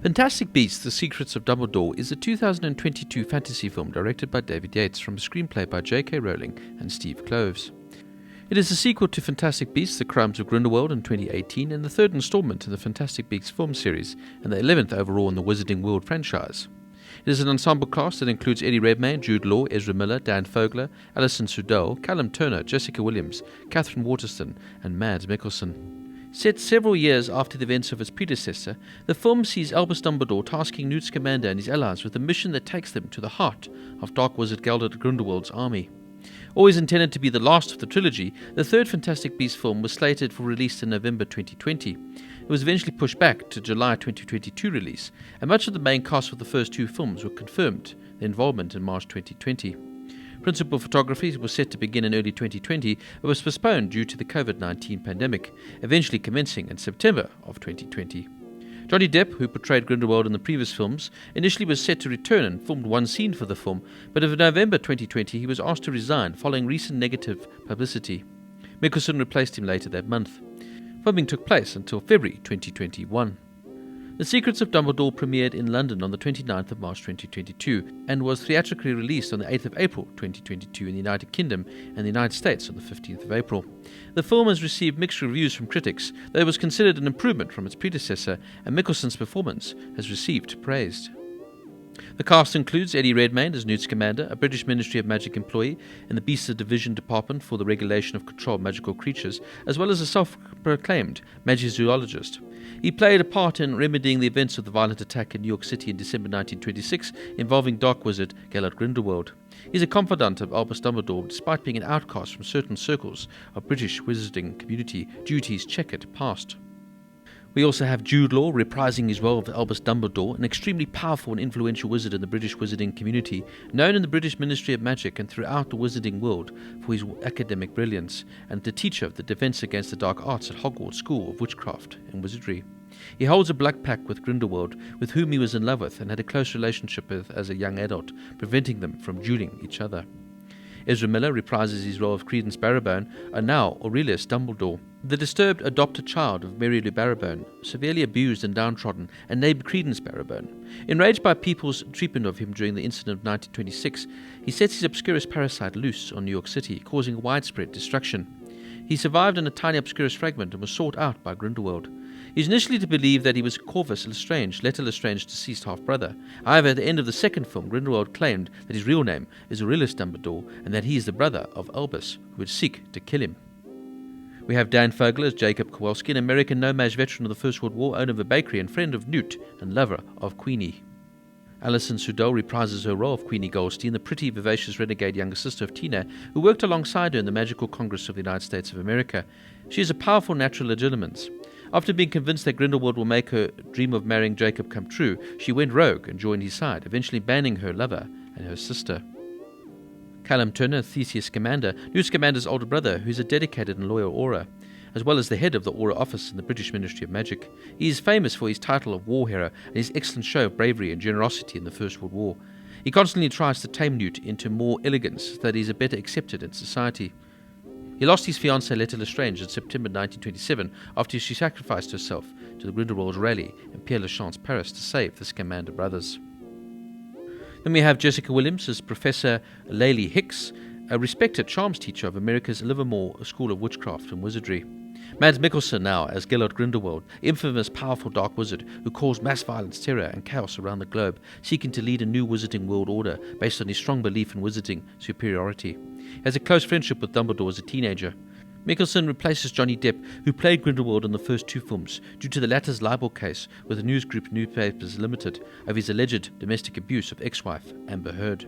Fantastic Beasts: The Secrets of Dumbledore is a 2022 fantasy film directed by David Yates from a screenplay by J.K. Rowling and Steve Kloves. It is a sequel to Fantastic Beasts: The Crimes of Grindelwald in 2018 and the third installment in the Fantastic Beasts film series and the 11th overall in the Wizarding World franchise. It is an ensemble cast that includes Eddie Redmayne, Jude Law, Ezra Miller, Dan Fogler, Alison Sudol, Callum Turner, Jessica Williams, Katherine Waterston and Mads Mikkelsen. Set several years after the events of its predecessor, the film sees Albus Dumbledore tasking Newt Scamander and his allies with a mission that takes them to the heart of Dark Wizard Gellert Grindelwald's army. Always intended to be the last of the trilogy, the third Fantastic Beasts film was slated for release in November 2020. It was eventually pushed back to July 2022 release, and much of the main cast of the first two films were confirmed their involvement in March 2020. Principal photography was set to begin in early 2020, but was postponed due to the COVID-19 pandemic, eventually commencing in September of 2020. Johnny Depp, who portrayed Grindelwald in the previous films, initially was set to return and filmed one scene for the film, but in November 2020 he was asked to resign following recent negative publicity. Mikkelsen replaced him later that month. Filming took place until February 2021. The Secrets of Dumbledore premiered in London on the 29th of March 2022 and was theatrically released on the 8th of April 2022 in the United Kingdom and the United States on the 15th of April. The film has received mixed reviews from critics, though it was considered an improvement from its predecessor, and Mikkelsen's performance has received praise. The cast includes Eddie Redmayne as Newt Scamander, a British Ministry of Magic employee in the Beasts of Division Department for the Regulation of Controlled Magical Creatures, as well as a self-proclaimed magizoologist. He played a part in remedying the events of the violent attack in New York City in December 1926 involving Dark Wizard Gellert Grindelwald. He's a confidant of Albus Dumbledore despite being an outcast from certain circles of British wizarding community due to his checkered past. We also have Jude Law reprising his role of Albus Dumbledore, an extremely powerful and influential wizard in the British wizarding community, known in the British Ministry of Magic and throughout the wizarding world for his academic brilliance, and the teacher of the Defense Against the Dark Arts at Hogwarts School of Witchcraft and Wizardry. He holds a black pact with Grindelwald, with whom he was in love with and had a close relationship with as a young adult, preventing them from dueling each other. Ezra Miller reprises his role of Credence Barrowbone, and now Aurelius Dumbledore, the disturbed adopted child of Mary Lou Barrowbone, severely abused and downtrodden, and named Credence Barrowbone. Enraged by people's treatment of him during the incident of 1926, he sets his Obscurus parasite loose on New York City, causing widespread destruction. He survived in a tiny Obscurus fragment and was sought out by Grindelwald. He is initially to believe that he was Corvus Lestrange, Letter Lestrange's deceased half-brother. However, at the end of the second film, Grindelwald claimed that his real name is Aurelius Dumbledore and that he is the brother of Albus, who would seek to kill him. We have Dan Fogler as Jacob Kowalski, an American no-maj veteran of the First World War, owner of a bakery and friend of Newt and lover of Queenie. Alison Sudol reprises her role of Queenie Goldstein, the pretty, vivacious renegade younger sister of Tina, who worked alongside her in the Magical Congress of the United States of America. She is a powerful natural legitimate. After being convinced that Grindelwald will make her dream of marrying Jacob come true, she went rogue and joined his side, eventually banning her lover and her sister. Callum Turner, Theseus Scamander, Newt Scamander's older brother, who is a dedicated and loyal Auror, as well as the head of the Auror office in the British Ministry of Magic. He is famous for his title of war hero and his excellent show of bravery and generosity in the First World War. He constantly tries to tame Newt into more elegance so that he is better accepted in society. He lost his fiancée Letter Lestrange in September 1927 after she sacrificed herself to the Grindelwald rally in Père Lachaise, Paris, to save the Scamander brothers. Then we have Jessica Williams as Professor Laylie Hicks, a respected charms teacher of America's Livermore School of Witchcraft and Wizardry. Mads Mikkelsen now as Gellert Grindelwald, infamous powerful dark wizard who caused mass violence, terror and chaos around the globe, seeking to lead a new wizarding world order based on his strong belief in wizarding superiority. He has a close friendship with Dumbledore as a teenager. Mikkelsen replaces Johnny Depp, who played Grindelwald in the first two films, due to the latter's libel case with the news group Newspapers Limited of his alleged domestic abuse of ex-wife Amber Heard.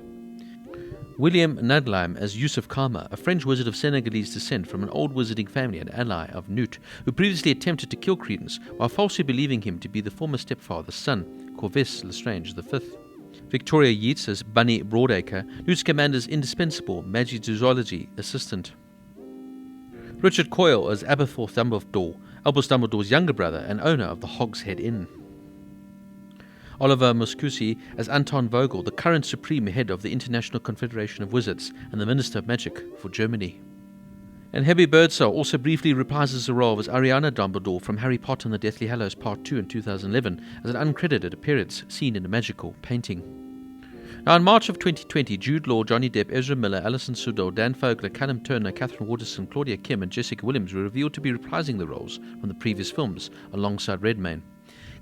William Nadleim as Yusuf Karma, a French wizard of Senegalese descent from an old wizarding family and ally of Newt, who previously attempted to kill Credence while falsely believing him to be the former stepfather's son, Corvus Lestrange V. Victoria Yeats as Bunny Broadacre, Newt Scamander's indispensable magizoology assistant. Richard Coyle as Aberforth Dumbledore, Albus Dumbledore's younger brother and owner of the Hogshead Inn. Oliver Moscoso as Anton Vogel, the current supreme head of the International Confederation of Wizards and the Minister of Magic for Germany. And Hebe Birdsall also briefly reprises the role as Ariana Dumbledore from Harry Potter and the Deathly Hallows Part 2 in 2011 as an uncredited appearance seen in a magical painting. Now, in March of 2020, Jude Law, Johnny Depp, Ezra Miller, Alison Sudol, Dan Fogler, Callum Turner, Katherine Waterston, Claudia Kim and Jessica Williams were revealed to be reprising the roles from the previous films alongside Redmayne.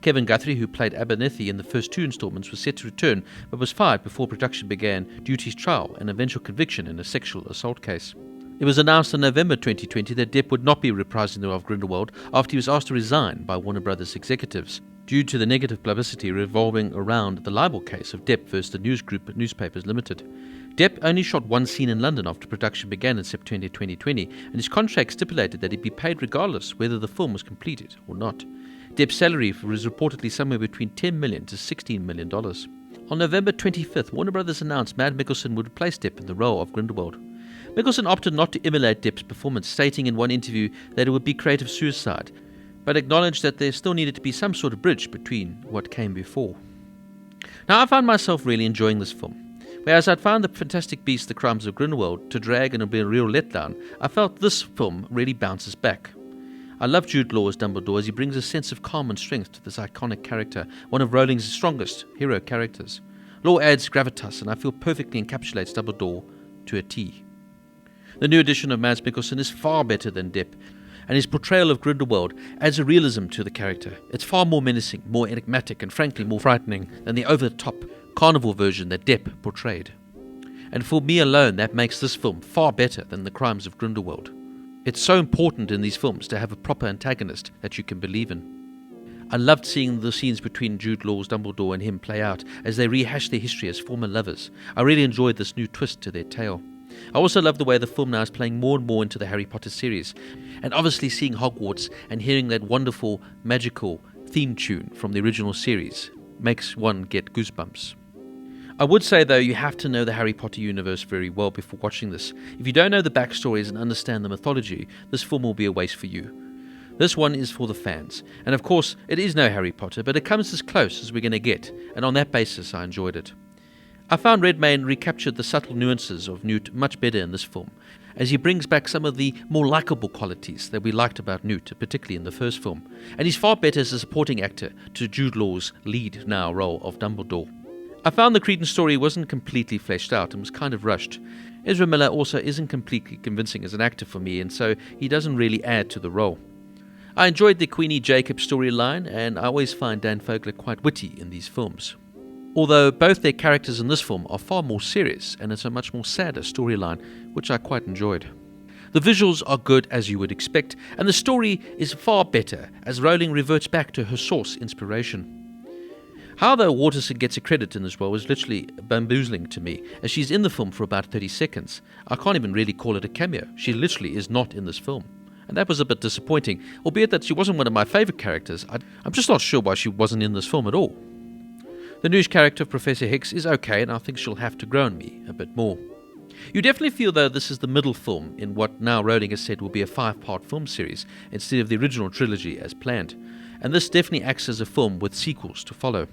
Kevin Guthrie, who played Abernethy in the first 2 installments, was set to return but was fired before production began due to his trial and eventual conviction in a sexual assault case. It was announced in November 2020 that Depp would not be reprising the role of Grindelwald after he was asked to resign by Warner Brothers executives due to the negative publicity revolving around the libel case of Depp versus the News Group Newspapers Limited. Depp only shot one scene in London after production began in September 2020, and his contract stipulated that he'd be paid regardless whether the film was completed or not. Depp's salary was reportedly somewhere between $10 million to $16 million. On November 25th, Warner Brothers announced Mads Mikkelsen would replace Depp in the role of Grindelwald. Mikkelsen opted not to emulate Depp's performance, stating in one interview that it would be creative suicide, but acknowledged that there still needed to be some sort of bridge between what came before. Now, I found myself really enjoying this film. Whereas I'd found The Fantastic Beasts, The Crimes of Grindelwald to drag and be a real letdown, I felt this film really bounces back. I love Jude Law as Dumbledore as he brings a sense of calm and strength to this iconic character, one of Rowling's strongest hero characters. Law adds gravitas, and I feel perfectly encapsulates Dumbledore to a T. The new edition of Mads Mikkelsen is far better than Depp, and his portrayal of Grindelwald adds a realism to the character. It's far more menacing, more enigmatic, and frankly more frightening than the over-the-top carnival version that Depp portrayed. And for me alone, that makes this film far better than The Crimes of Grindelwald. It's so important in these films to have a proper antagonist that you can believe in. I loved seeing the scenes between Jude Law's Dumbledore and him play out as they rehash their history as former lovers. I really enjoyed this new twist to their tale. I also love the way the film now is playing more and more into the Harry Potter series, and obviously seeing Hogwarts and hearing that wonderful, magical theme tune from the original series makes one get goosebumps. I would say, though, you have to know the Harry Potter universe very well before watching this. If you don't know the backstories and understand the mythology, this film will be a waste for you. This one is for the fans, and of course, it is no Harry Potter, but it comes as close as we're going to get, and on that basis, I enjoyed it. I found Redmayne recaptured the subtle nuances of Newt much better in this film, as he brings back some of the more likeable qualities that we liked about Newt, particularly in the first film, and he's far better as a supporting actor to Jude Law's lead now role of Dumbledore. I found the Credence story wasn't completely fleshed out and was kind of rushed. Ezra Miller also isn't completely convincing as an actor for me, and so he doesn't really add to the role. I enjoyed the Queenie Jacob storyline, and I always find Dan Fogler quite witty in these films. Although both their characters in this film are far more serious, and it's a much more sadder storyline, which I quite enjoyed. The visuals are good as you would expect, and the story is far better as Rowling reverts back to her source inspiration. How, though, Waterston gets a credit in this role is literally bamboozling to me, as she's in the film for about 30 seconds. I can't even really call it a cameo. She literally is not in this film. And that was a bit disappointing, albeit that she wasn't one of my favourite characters. I'm just not sure why she wasn't in this film at all. The news character of Professor Hicks is okay, and I think she'll have to grow on me a bit more. You definitely feel, though, this is the middle film in what now Rowling has said will be a 5-part film series instead of the original trilogy as planned. And this definitely acts as a film with sequels to follow.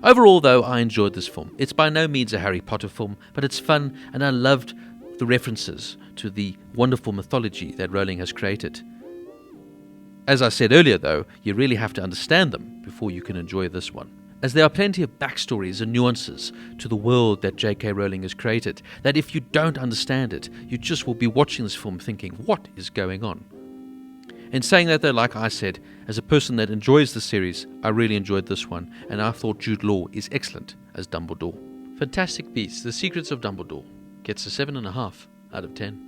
Overall, though, I enjoyed this film. It's by no means a Harry Potter film, but it's fun, and I loved the references to the wonderful mythology that Rowling has created. As I said earlier, though, you really have to understand them before you can enjoy this one, as there are plenty of backstories and nuances to the world that J.K. Rowling has created, that if you don't understand it, you just will be watching this film thinking, what is going on? In saying that, though, like I said, as a person that enjoys the series, I really enjoyed this one, and I thought Jude Law is excellent as Dumbledore. Fantastic Beasts, The Secrets of Dumbledore gets a 7.5 out of 10.